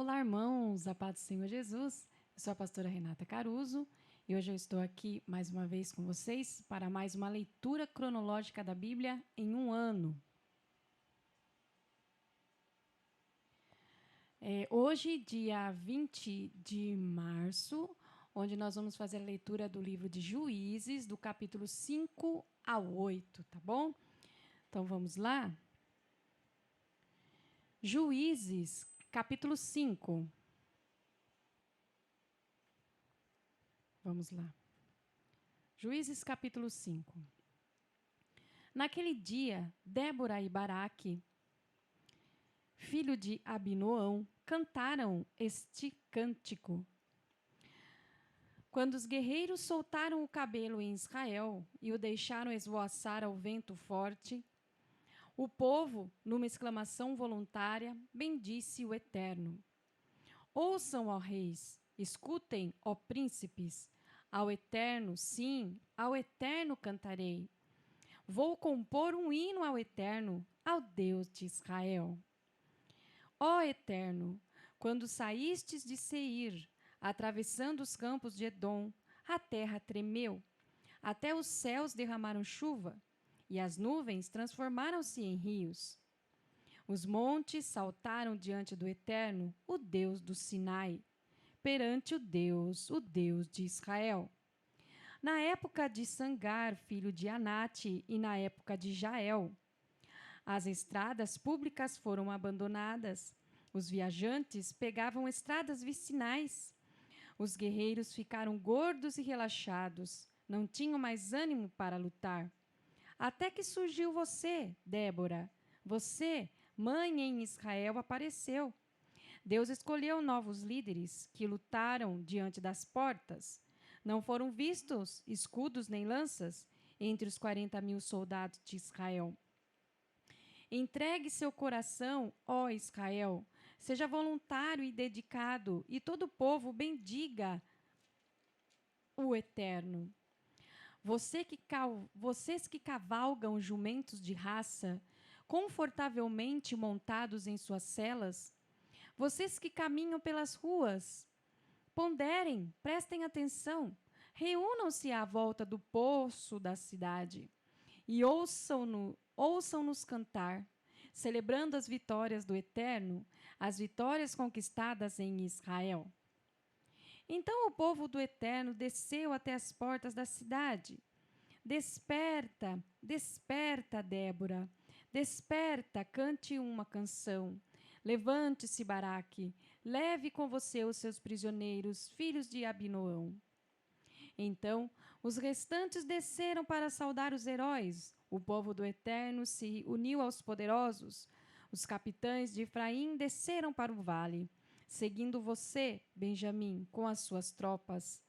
Olá, irmãos, a paz do Senhor Jesus. Eu sou a pastora Renata Caruso e hoje eu estou aqui mais uma vez com vocês para mais uma leitura cronológica da Bíblia em um ano. Hoje, dia 20 de março, onde nós vamos fazer a leitura do livro de Juízes, do capítulo 5 ao 8, tá bom? Então vamos lá? Juízes, capítulo 5. Vamos lá. Juízes capítulo 5. Naquele dia, Débora e Baraque, filho de Abinoão, cantaram este cântico. Quando os guerreiros soltaram o cabelo em Israel e o deixaram esvoaçar ao vento forte, o povo, numa exclamação voluntária, bendisse o Eterno. Ouçam, ó reis, escutem, ó príncipes, ao Eterno, sim, ao Eterno cantarei. Vou compor um hino ao Eterno, ao Deus de Israel. Ó Eterno, quando saístes de Seir, atravessando os campos de Edom, a terra tremeu, até os céus derramaram chuva, e as nuvens transformaram-se em rios. Os montes saltaram diante do Eterno, o Deus do Sinai, perante o Deus de Israel. Na época de Sangar, filho de Anate, e na época de Jael, as estradas públicas foram abandonadas. Os viajantes pegavam estradas vicinais. Os guerreiros ficaram gordos e relaxados. Não tinham mais ânimo para lutar. Até que surgiu você, Débora. Você, mãe em Israel, apareceu. Deus escolheu novos líderes que lutaram diante das portas. Não foram vistos escudos nem lanças entre os 40.000 soldados de Israel. Entregue seu coração, ó Israel, seja voluntário e dedicado, e todo o povo bendiga o Eterno. Vocês que cavalgam jumentos de raça, confortavelmente montados em suas celas, vocês que caminham pelas ruas, ponderem, prestem atenção, reúnam-se à volta do poço da cidade e ouçam-nos cantar, celebrando as vitórias do Eterno, as vitórias conquistadas em Israel. Então o povo do Eterno desceu até as portas da cidade. Desperta, desperta, Débora. Desperta, cante uma canção. Levante-se, Baraque. Leve com você os seus prisioneiros, filhos de Abinoão. Então, os restantes desceram para saudar os heróis. O povo do Eterno se uniu aos poderosos. Os capitães de Efraim desceram para o vale, seguindo você, Benjamim, com as suas tropas.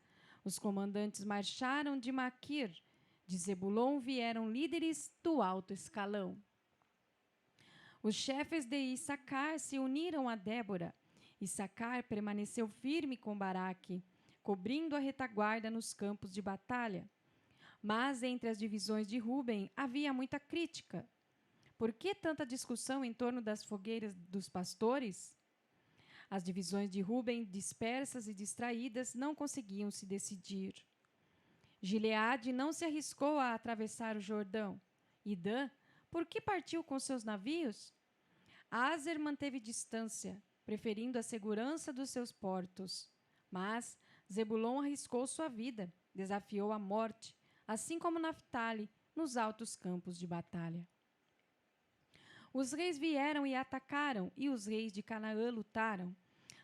Os comandantes marcharam de Maquir. De Zebulon vieram líderes do alto escalão. Os chefes de Issacar se uniram a Débora. Issacar permaneceu firme com Baraque, cobrindo a retaguarda nos campos de batalha. Mas entre as divisões de Ruben havia muita crítica. Por que tanta discussão em torno das fogueiras dos pastores? As divisões de Ruben, dispersas e distraídas, não conseguiam se decidir. Gileade não se arriscou a atravessar o Jordão. E Dan, por que partiu com seus navios? Aser manteve distância, preferindo a segurança dos seus portos. Mas Zebulon arriscou sua vida, desafiou a morte, assim como Naftali, nos altos campos de batalha. Os reis vieram e atacaram, e os reis de Canaã lutaram.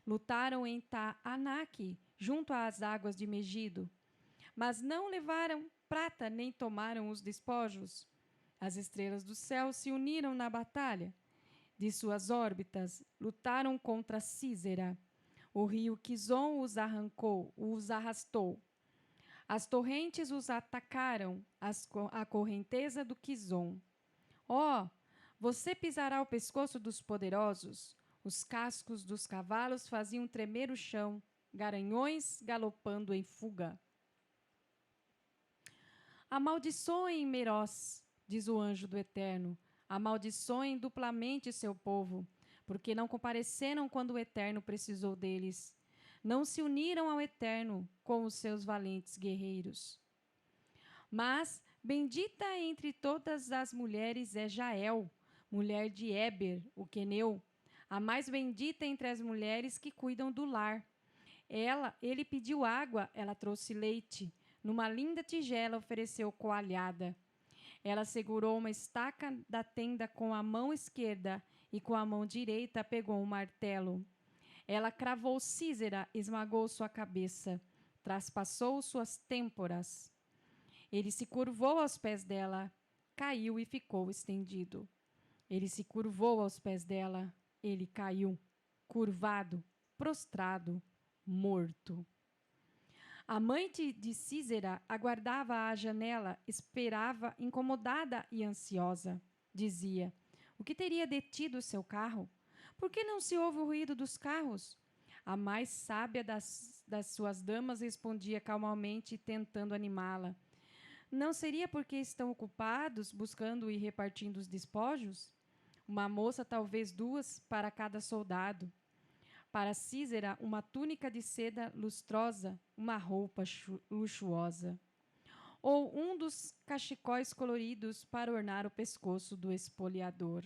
Lutaram em Taanaque, junto às águas de Megido. Mas não levaram prata nem tomaram os despojos. As estrelas do céu se uniram na batalha. De suas órbitas, lutaram contra Císera. O rio Quizon os arrastou. As torrentes os atacaram, a correnteza do Quizon. Oh, você pisará o pescoço dos poderosos. Os cascos dos cavalos faziam tremer o chão, garanhões galopando em fuga. Amaldiçoem Meroz, diz o anjo do Eterno. Amaldiçoem duplamente seu povo, porque não compareceram quando o Eterno precisou deles. Não se uniram ao Eterno com os seus valentes guerreiros. Mas bendita entre todas as mulheres é Jael, mulher de Éber, o queneu, a mais bendita entre as mulheres que cuidam do lar. Ele pediu água, ela trouxe leite. Numa linda tigela ofereceu coalhada. Ela segurou uma estaca da tenda com a mão esquerda e com a mão direita pegou um martelo. Ela cravou Sísera, esmagou sua cabeça, traspassou suas têmporas. Ele se curvou aos pés dela, caiu e ficou estendido. Ele se curvou aos pés dela, ele caiu, curvado, prostrado, morto. A mãe de Sísera aguardava à janela, esperava, incomodada e ansiosa. Dizia: o que teria detido seu carro? Por que não se ouve o ruído dos carros? A mais sábia das suas damas respondia calmamente, tentando animá-la: não seria porque estão ocupados, buscando e repartindo os despojos? Uma moça, talvez duas, para cada soldado. Para Sísera, uma túnica de seda lustrosa, uma roupa luxuosa. Ou um dos cachecóis coloridos para ornar o pescoço do espoliador.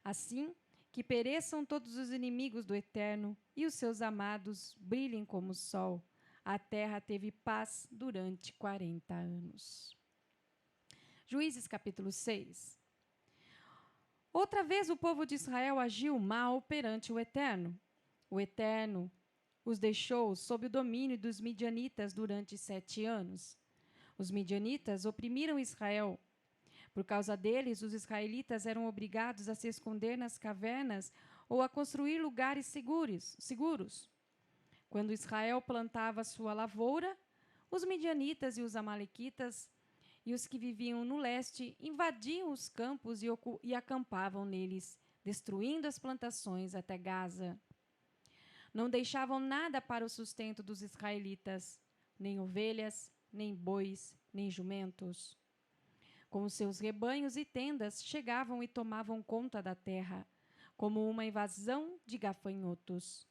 Assim, que pereçam todos os inimigos do Eterno e os seus amados brilhem como o sol. A terra teve paz durante 40 anos. Juízes capítulo 6. Outra vez o povo de Israel agiu mal perante o Eterno. O Eterno os deixou sob o domínio dos midianitas durante 7 anos. Os midianitas oprimiram Israel. Por causa deles, os israelitas eram obrigados a se esconder nas cavernas ou a construir lugares seguros. Quando Israel plantava sua lavoura, os midianitas e os amalequitas e os que viviam no leste invadiam os campos e acampavam neles, destruindo as plantações até Gaza. Não deixavam nada para o sustento dos israelitas, nem ovelhas, nem bois, nem jumentos. Com os seus rebanhos e tendas, chegavam e tomavam conta da terra, como uma invasão de gafanhotos.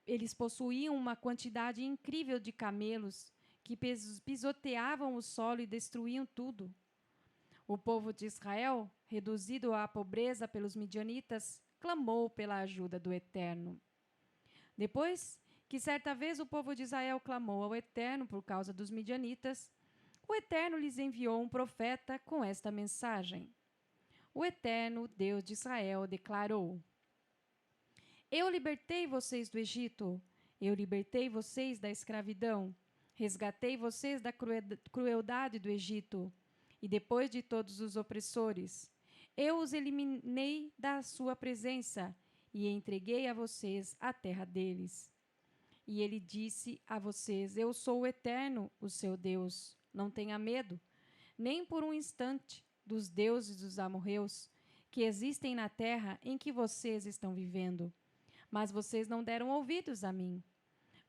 Eles possuíam uma quantidade incrível de camelos que pisoteavam o solo e destruíam tudo. O povo de Israel, reduzido à pobreza pelos midianitas, clamou pela ajuda do Eterno. Depois que certa vez o povo de Israel clamou ao Eterno por causa dos midianitas, o Eterno lhes enviou um profeta com esta mensagem. O Eterno, Deus de Israel, declarou: eu libertei vocês do Egito, eu libertei vocês da escravidão, resgatei vocês da crueldade do Egito, e depois de todos os opressores, eu os eliminei da sua presença e entreguei a vocês a terra deles. E ele disse a vocês: eu sou o Eterno, o seu Deus. Não tenha medo, nem por um instante, dos deuses dos amorreus que existem na terra em que vocês estão vivendo. Mas vocês não deram ouvidos a mim.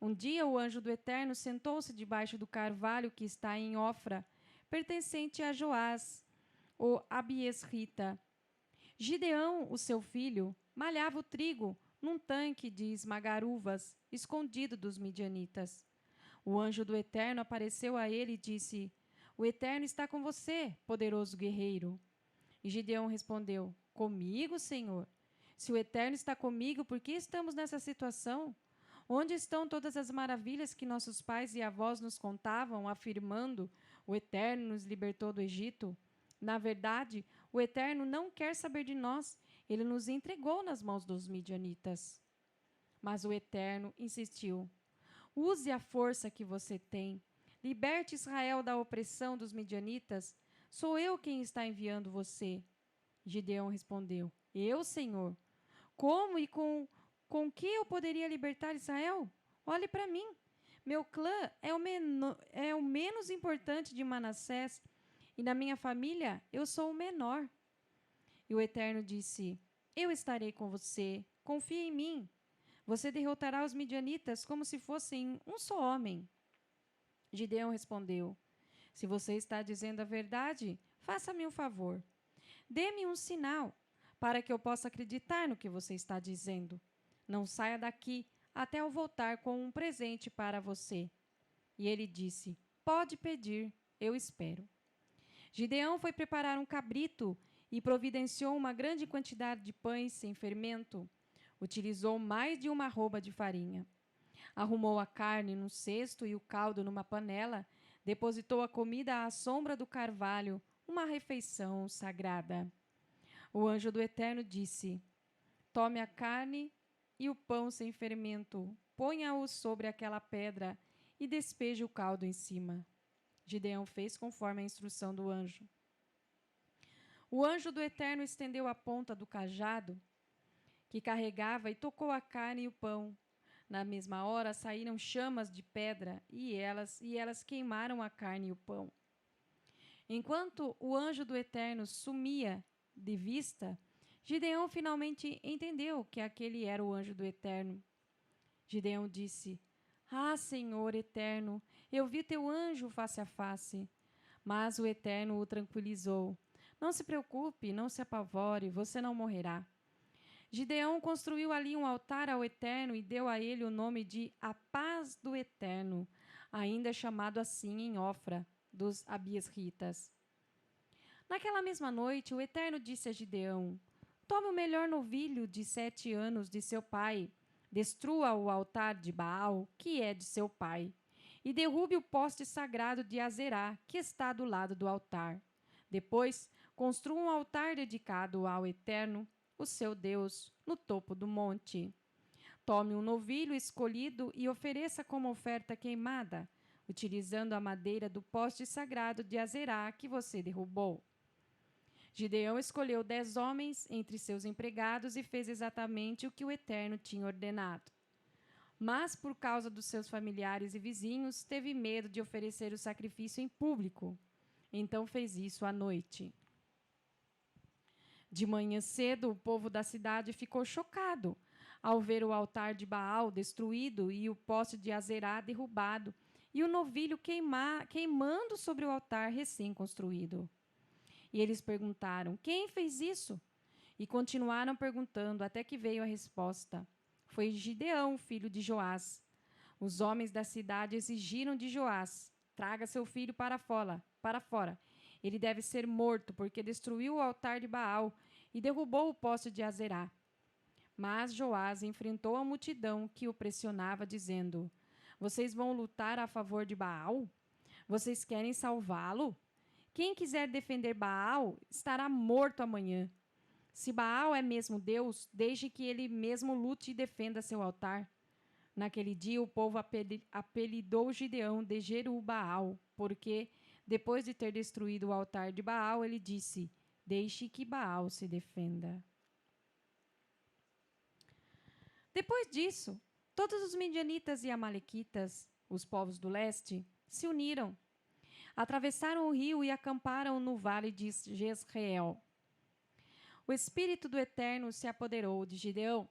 Um dia o anjo do Eterno sentou-se debaixo do carvalho que está em Ofra, pertencente a Joás, o Abiesrita. Gideão, o seu filho, malhava o trigo num tanque de esmagar uvas, escondido dos midianitas. O anjo do Eterno apareceu a ele e disse: o Eterno está com você, poderoso guerreiro. E Gideão respondeu: comigo, Senhor? Se o Eterno está comigo, por que estamos nessa situação? Onde estão todas as maravilhas que nossos pais e avós nos contavam, afirmando: o Eterno nos libertou do Egito? Na verdade, o Eterno não quer saber de nós. Ele nos entregou nas mãos dos midianitas. Mas o Eterno insistiu: use a força que você tem. Liberte Israel da opressão dos midianitas. Sou eu quem está enviando você. Gideão respondeu: eu, Senhor? Como e com que eu poderia libertar Israel? Olhe para mim. Meu clã é o menos importante de Manassés, e na minha família eu sou o menor. E o Eterno disse: eu estarei com você, confie em mim. Você derrotará os midianitas como se fossem um só homem. Gideão respondeu: se você está dizendo a verdade, faça-me um favor. Dê-me um sinal, para que eu possa acreditar no que você está dizendo. Não saia daqui até eu voltar com um presente para você. E ele disse: Pode pedir, eu espero. Gideão foi preparar um cabrito e providenciou uma grande quantidade de pães sem fermento. Utilizou mais de uma arroba de farinha. Arrumou a carne num cesto e o caldo numa panela. Depositou a comida à sombra do carvalho, uma refeição sagrada. O anjo do Eterno disse: Tome a carne e o pão sem fermento, ponha-os sobre aquela pedra e despeje o caldo em cima. Gideão fez conforme a instrução do anjo. O anjo do Eterno estendeu a ponta do cajado que carregava e tocou a carne e o pão. Na mesma hora saíram chamas de pedra e elas queimaram a carne e o pão. Enquanto o anjo do Eterno sumia de vista, Gideão finalmente entendeu que aquele era o anjo do Eterno. Gideão disse: Ah, Senhor Eterno, eu vi teu anjo face a face. Mas o Eterno o tranquilizou. Não se preocupe, não se apavore, você não morrerá. Gideão construiu ali um altar ao Eterno e deu a ele o nome de A Paz do Eterno, ainda chamado assim em Ofra, dos Abiesritas. Naquela mesma noite, o Eterno disse a Gideão: Tome o melhor novilho de 7 anos de seu pai, destrua o altar de Baal, que é de seu pai, e derrube o poste sagrado de Azerá, que está do lado do altar. Depois, construa um altar dedicado ao Eterno, o seu Deus, no topo do monte. Tome um novilho escolhido e ofereça como oferta queimada, utilizando a madeira do poste sagrado de Azerá que você derrubou. Gideão escolheu 10 homens entre seus empregados e fez exatamente o que o Eterno tinha ordenado. Mas, por causa dos seus familiares e vizinhos, teve medo de oferecer o sacrifício em público. Então fez isso à noite. De manhã cedo, o povo da cidade ficou chocado ao ver o altar de Baal destruído e o poste de Azerá derrubado e o novilho queimando sobre o altar recém-construído. E eles perguntaram: Quem fez isso? E continuaram perguntando até que veio a resposta: Foi Gideão, filho de Joás. Os homens da cidade exigiram de Joás: Traga seu filho para fora. Ele deve ser morto, porque destruiu o altar de Baal e derrubou o poste de Azerá. Mas Joás enfrentou a multidão que o pressionava, dizendo: Vocês vão lutar a favor de Baal? Vocês querem salvá-lo? Quem quiser defender Baal estará morto amanhã. Se Baal é mesmo Deus, deixe que ele mesmo lute e defenda seu altar. Naquele dia, o povo apelidou Gideão de Jerubaal, porque, depois de ter destruído o altar de Baal, ele disse: Deixe que Baal se defenda. Depois disso, todos os midianitas e amalequitas, os povos do leste, se uniram. Atravessaram o rio e acamparam no vale de Jezreel. O Espírito do Eterno se apoderou de Gideão.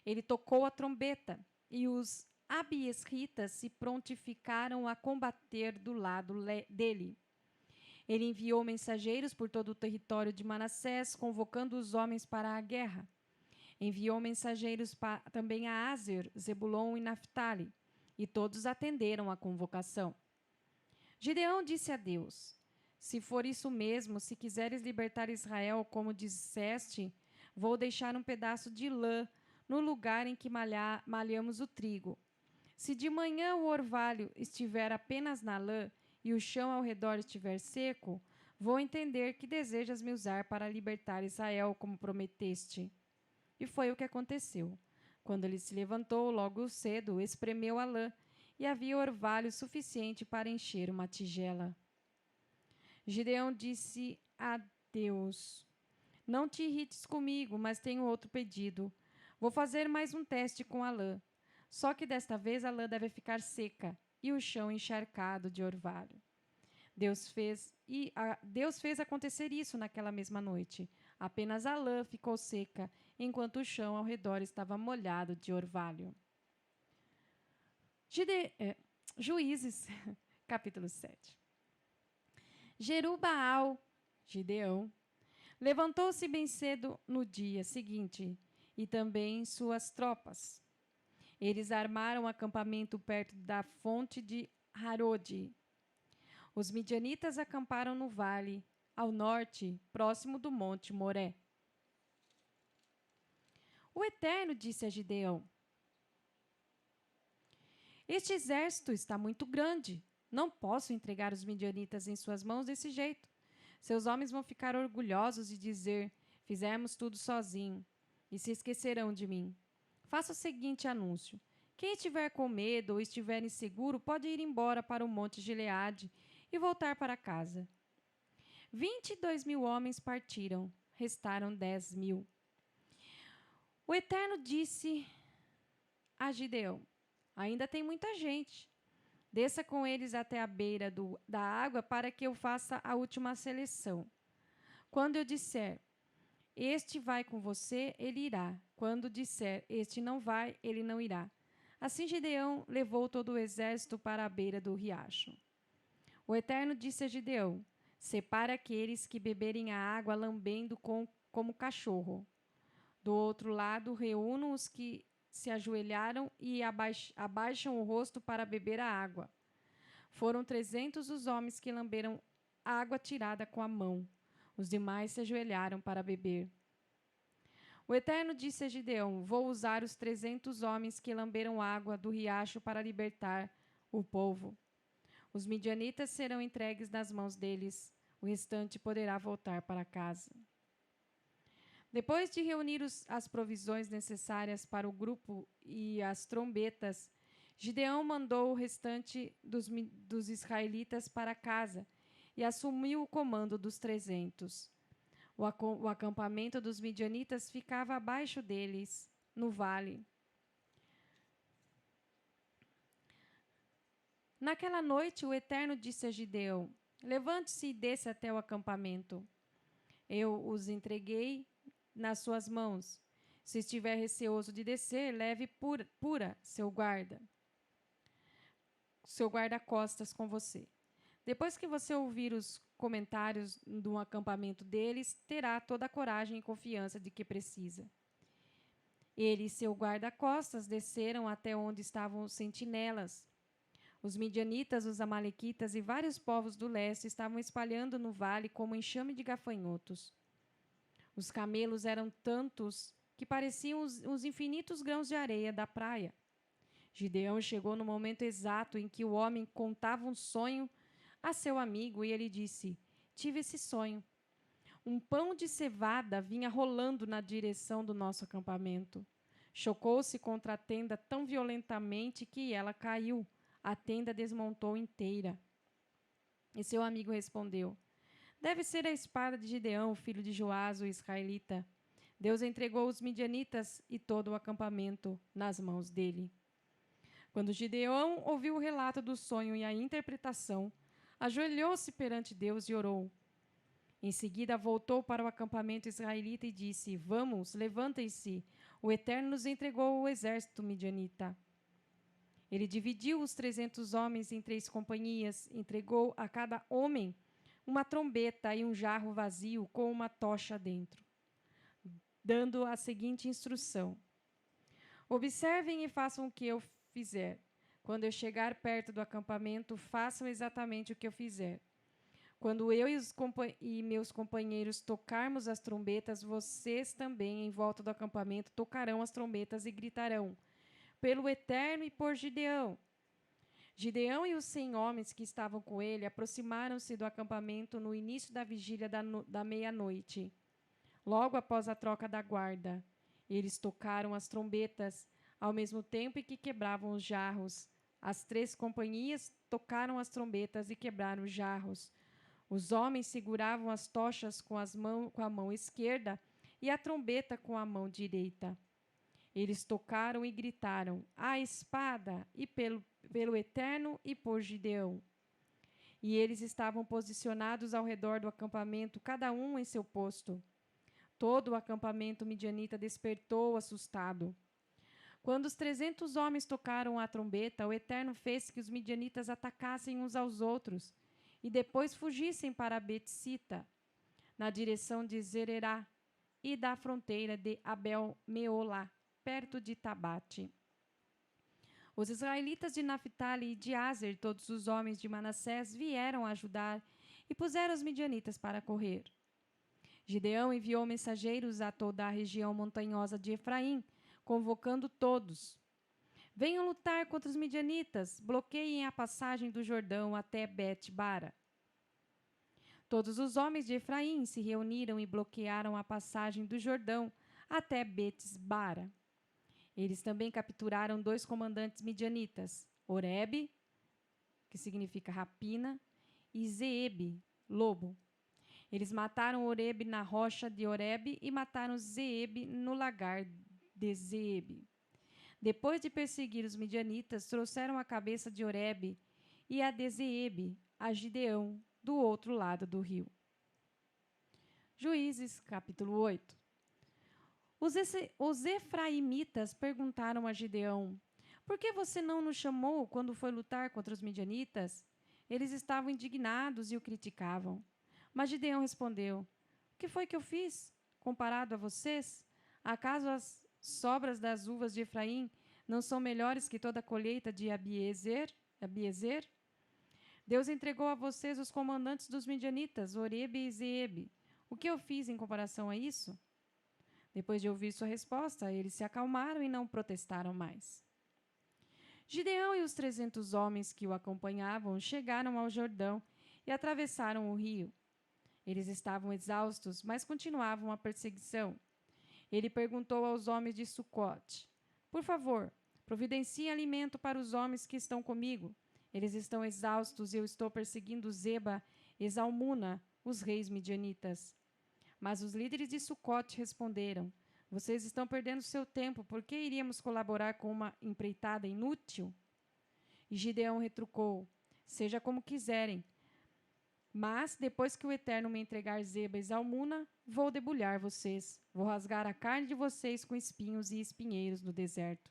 Ele tocou a trombeta e os abiesritas se prontificaram a combater do lado dele. Ele enviou mensageiros por todo o território de Manassés, convocando os homens para a guerra. Enviou mensageiros também a Aser, Zebulon e Naphtali, e todos atenderam à convocação. Gideão disse a Deus: Se for isso mesmo, se quiseres libertar Israel, como disseste, vou deixar um pedaço de lã no lugar em que malhamos o trigo. Se de manhã o orvalho estiver apenas na lã e o chão ao redor estiver seco, vou entender que desejas me usar para libertar Israel, como prometeste. E foi o que aconteceu. Quando ele se levantou logo cedo, espremeu a lã, e havia orvalho suficiente para encher uma tigela. Gideão disse a Deus: Não te irrites comigo, mas tenho outro pedido. Vou fazer mais um teste com a lã. Só que desta vez a lã deve ficar seca e o chão encharcado de orvalho. Deus fez acontecer isso naquela mesma noite. Apenas a lã ficou seca, enquanto o chão ao redor estava molhado de orvalho. Juízes, capítulo 7. Jerubaal, Gideão, Levantou-se bem cedo no dia seguinte, e também suas tropas. Eles armaram acampamento perto da fonte de Harode. Os midianitas acamparam no vale, ao norte, próximo do monte Moré. O Eterno disse a Gideão: Este exército está muito grande. Não posso entregar os midianitas em suas mãos desse jeito. Seus homens vão ficar orgulhosos e dizer: fizemos tudo sozinho, e se esquecerão de mim. Faça o seguinte anúncio: quem estiver com medo ou estiver inseguro pode ir embora para o monte Gileade e voltar para casa. 22.000 homens partiram, restaram 10.000. O Eterno disse a Gideão: ainda tem muita gente. Desça com eles até a beira da água para que eu faça a última seleção. Quando eu disser, este vai com você, ele irá. Quando disser, este não vai, ele não irá. Assim Gideão levou todo o exército para a beira do riacho. O Eterno disse a Gideão: separa aqueles que beberem a água lambendo como cachorro. Do outro lado, reúno os que se ajoelharam e abaixam o rosto para beber a água. Foram 300 os homens que lamberam água tirada com a mão. Os demais se ajoelharam para beber. O Eterno disse a Gideão: vou usar os 300 homens que lamberam água do riacho para libertar o povo. Os midianitas serão entregues nas mãos deles. O restante poderá voltar para casa. Depois de reunir as provisões necessárias para o grupo e as trombetas, Gideão mandou o restante dos israelitas para casa e assumiu o comando dos 300. O acampamento dos midianitas ficava abaixo deles, no vale. Naquela noite, o Eterno disse a Gideão: levante-se e desça até o acampamento. Eu os entreguei nas suas mãos. Se estiver receoso de descer, leve Pura, seu guarda-costas com você. Depois que você ouvir os comentários do acampamento deles, terá toda a coragem e confiança de que precisa. Ele e seu guarda-costas desceram até onde estavam os sentinelas. Os midianitas, os amalequitas e vários povos do leste estavam espalhando no vale como enxame de gafanhotos. Os camelos eram tantos que pareciam os infinitos grãos de areia da praia. Gideão chegou no momento exato em que o homem contava um sonho a seu amigo e ele disse: tive esse sonho. Um pão de cevada vinha rolando na direção do nosso acampamento. Chocou-se contra a tenda tão violentamente que ela caiu. A tenda desmontou inteira. E seu amigo respondeu: deve ser a espada de Gideão, filho de Joás, o israelita. Deus entregou os midianitas e todo o acampamento nas mãos dele. Quando Gideão ouviu o relato do sonho e a interpretação, ajoelhou-se perante Deus e orou. Em seguida, voltou para o acampamento israelita e disse: vamos, levantem-se. O Eterno nos entregou o exército midianita. Ele dividiu os 300 homens em 3 companhias, entregou a cada homem uma trombeta e um jarro vazio com uma tocha dentro, dando a seguinte instrução: observem e façam o que eu fizer. Quando eu chegar perto do acampamento, façam exatamente o que eu fizer. Quando eu e meus companheiros tocarmos as trombetas, vocês também, em volta do acampamento, tocarão as trombetas e gritarão: pelo Eterno e por Gideão. Gideão e os 100 homens que estavam com ele aproximaram-se do acampamento no início da vigília da meia-noite, logo após a troca da guarda. Eles tocaram as trombetas ao mesmo tempo em que quebravam os jarros. As 3 companhias tocaram as trombetas e quebraram os jarros. Os homens seguravam as tochas com a mão esquerda e a trombeta com a mão direita. Eles tocaram e gritaram: a espada, e pelo Eterno e por Gideão. E eles estavam posicionados ao redor do acampamento, cada um em seu posto. Todo o acampamento midianita despertou assustado. Quando os 300 homens tocaram a trombeta, o Eterno fez que os midianitas atacassem uns aos outros e depois fugissem para Betsita. na direção de Zererá e da fronteira de Abel-Meolá, perto de Tabate. Os israelitas de Naphtali e de Aser, todos os homens de Manassés, vieram ajudar e puseram os midianitas para correr. Gideão enviou mensageiros a toda a região montanhosa de Efraim, convocando todos. Venham lutar contra os midianitas, bloqueiem a passagem do Jordão até Bet-bara. Todos os homens de Efraim se reuniram e bloquearam a passagem do Jordão até Bet-bara. Eles também capturaram 2 comandantes midianitas, Oreb, que significa rapina, e Zeebe, lobo. Eles mataram Oreb na rocha de Oreb e mataram Zeebe no lagar de Zeebe. Depois de perseguir os midianitas, trouxeram a cabeça de Oreb e a de Zeebe a Gideão, do outro lado do rio. Juízes, capítulo 8. Os efraimitas perguntaram a Gideão: por que você não nos chamou quando foi lutar contra os midianitas? Eles estavam indignados e o criticavam. Mas Gideão respondeu: o que foi que eu fiz, comparado a vocês? Acaso as sobras das uvas de Efraim não são melhores que toda a colheita de Abiezer? Deus entregou a vocês os comandantes dos midianitas, Oreb e Zeebe. O que eu fiz em comparação a isso? Depois de ouvir sua resposta, eles se acalmaram e não protestaram mais. Gideão e os 300 homens que o acompanhavam chegaram ao Jordão e atravessaram o rio. Eles estavam exaustos, mas continuavam a perseguição. Ele perguntou aos homens de Sucote: por favor, providenciem alimento para os homens que estão comigo. Eles estão exaustos e eu estou perseguindo Zeba e Zalmuna, os reis midianitas. Mas os líderes de Sucote responderam: vocês estão perdendo seu tempo, por que iríamos colaborar com uma empreitada inútil? E Gideão retrucou: seja como quiserem, mas depois que o Eterno me entregar Zeba e Zalmuna, vou debulhar vocês, vou rasgar a carne de vocês com espinhos e espinheiros no deserto.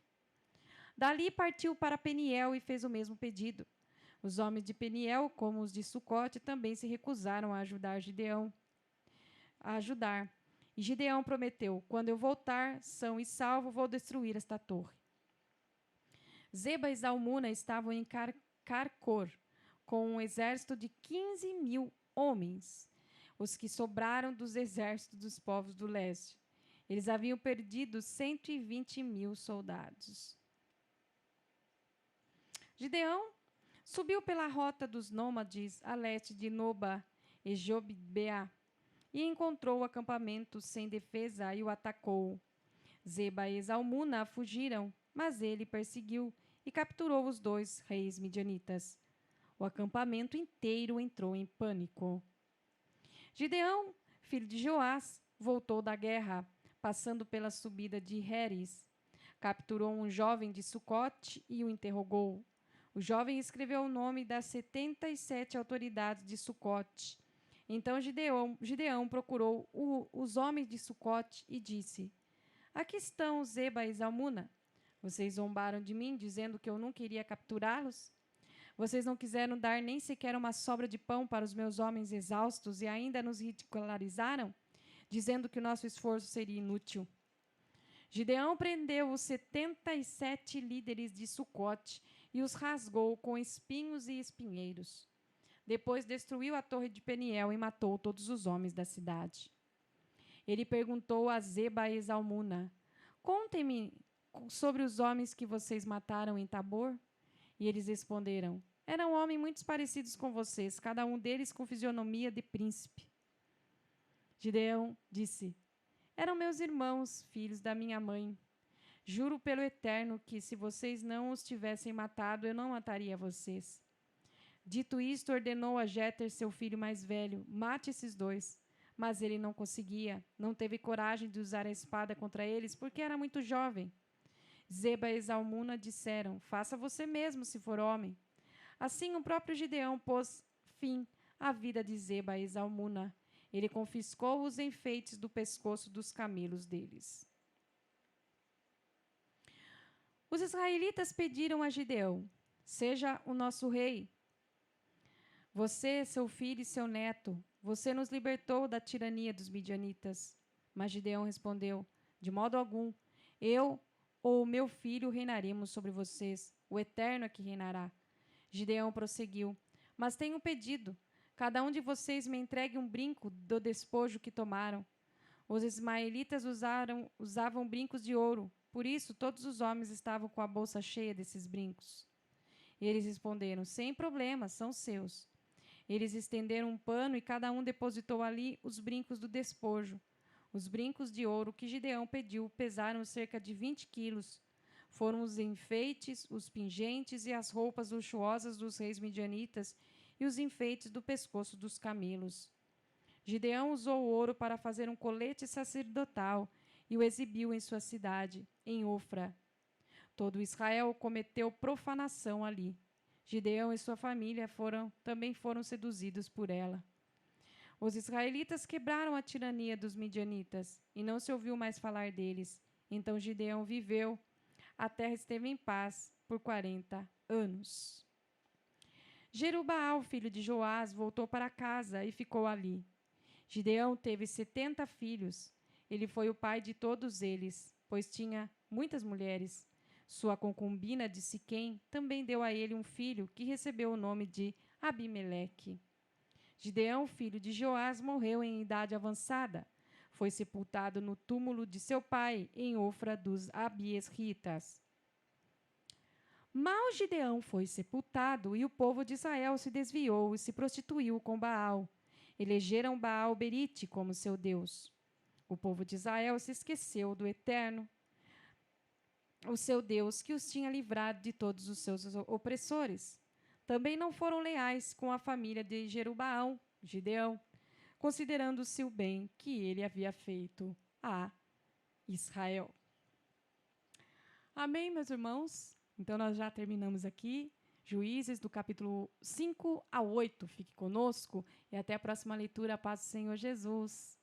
Dali partiu para Peniel e fez o mesmo pedido. Os homens de Peniel, como os de Sucote, também se recusaram a ajudar Gideão. E Gideão prometeu: quando eu voltar, são e salvo, vou destruir esta torre. Zeba e Zalmuna estavam em Carcor, com um exército de 15.000 homens, os que sobraram dos exércitos dos povos do leste. Eles haviam perdido 120.000 soldados. Gideão subiu pela rota dos nômades a leste de Noba e Jogbeá e encontrou o acampamento sem defesa e o atacou. Zeba e Zalmuna fugiram, mas ele perseguiu e capturou os 2 reis midianitas. O acampamento inteiro entrou em pânico. Gideão, filho de Joás, voltou da guerra, passando pela subida de Heres. Capturou um jovem de Sucote e o interrogou. O jovem escreveu o nome das 77 autoridades de Sucote. Então Gideão procurou os homens de Sucote e disse: aqui estão Zeba e Zalmuna. Vocês zombaram de mim, dizendo que eu não queria capturá-los? Vocês não quiseram dar nem sequer uma sobra de pão para os meus homens exaustos e ainda nos ridicularizaram, dizendo que o nosso esforço seria inútil. Gideão prendeu os 77 líderes de Sucote e os rasgou com espinhos e espinheiros. Depois destruiu a torre de Peniel e matou todos os homens da cidade. Ele perguntou a Zeba e Zalmuna: contem-me sobre os homens que vocês mataram em Tabor? E eles responderam: eram homens muito parecidos com vocês, cada um deles com fisionomia de príncipe. Gideão disse: eram meus irmãos, filhos da minha mãe. Juro pelo Eterno que, se vocês não os tivessem matado, eu não mataria vocês. Dito isto, ordenou a Jéter, seu filho mais velho: mate esses 2. Mas ele não conseguia, não teve coragem de usar a espada contra eles, porque era muito jovem. Zeba e Zalmuna disseram: faça você mesmo, se for homem. Assim, o próprio Gideão pôs fim à vida de Zeba e Zalmuna. Ele confiscou os enfeites do pescoço dos camelos deles. Os israelitas pediram a Gideão: seja o nosso rei. Você, seu filho e seu neto, você nos libertou da tirania dos midianitas. Mas Gideão respondeu: de modo algum, eu ou meu filho reinaremos sobre vocês. O Eterno é que reinará. Gideão prosseguiu: mas tenho um pedido. Cada um de vocês me entregue um brinco do despojo que tomaram. Os ismaelitas usavam brincos de ouro. Por isso, todos os homens estavam com a bolsa cheia desses brincos. E eles responderam: sem problema, são seus. Eles estenderam um pano e cada um depositou ali os brincos do despojo. Os brincos de ouro que Gideão pediu pesaram cerca de 20 quilos. Foram os enfeites, os pingentes e as roupas luxuosas dos reis midianitas e os enfeites do pescoço dos camelos. Gideão usou o ouro para fazer um colete sacerdotal e o exibiu em sua cidade, em Ofra. Todo Israel cometeu profanação ali. Gideão e sua família também foram seduzidos por ela. Os israelitas quebraram a tirania dos midianitas e não se ouviu mais falar deles. Então Gideão viveu. A terra esteve em paz por 40 anos. Jerubaal, filho de Joás, voltou para casa e ficou ali. Gideão teve 70 filhos. Ele foi o pai de todos eles, pois tinha muitas mulheres. Sua concubina de Siquém também deu a ele um filho que recebeu o nome de Abimeleque. Gideão, filho de Joás, morreu em idade avançada. Foi sepultado no túmulo de seu pai, em Ofra dos Abiesritas. Mal Gideão foi sepultado e o povo de Israel se desviou e se prostituiu com Baal. Elegeram Baal Berite como seu Deus. O povo de Israel se esqueceu do Eterno, o seu Deus, que os tinha livrado de todos os seus opressores. Também não foram leais com a família de Jerubaal, Gideão, considerando-se o bem que ele havia feito a Israel. Amém, meus irmãos? Então, nós já terminamos aqui. Juízes, do capítulo 5 a 8. Fique conosco e até a próxima leitura. A paz do Senhor Jesus.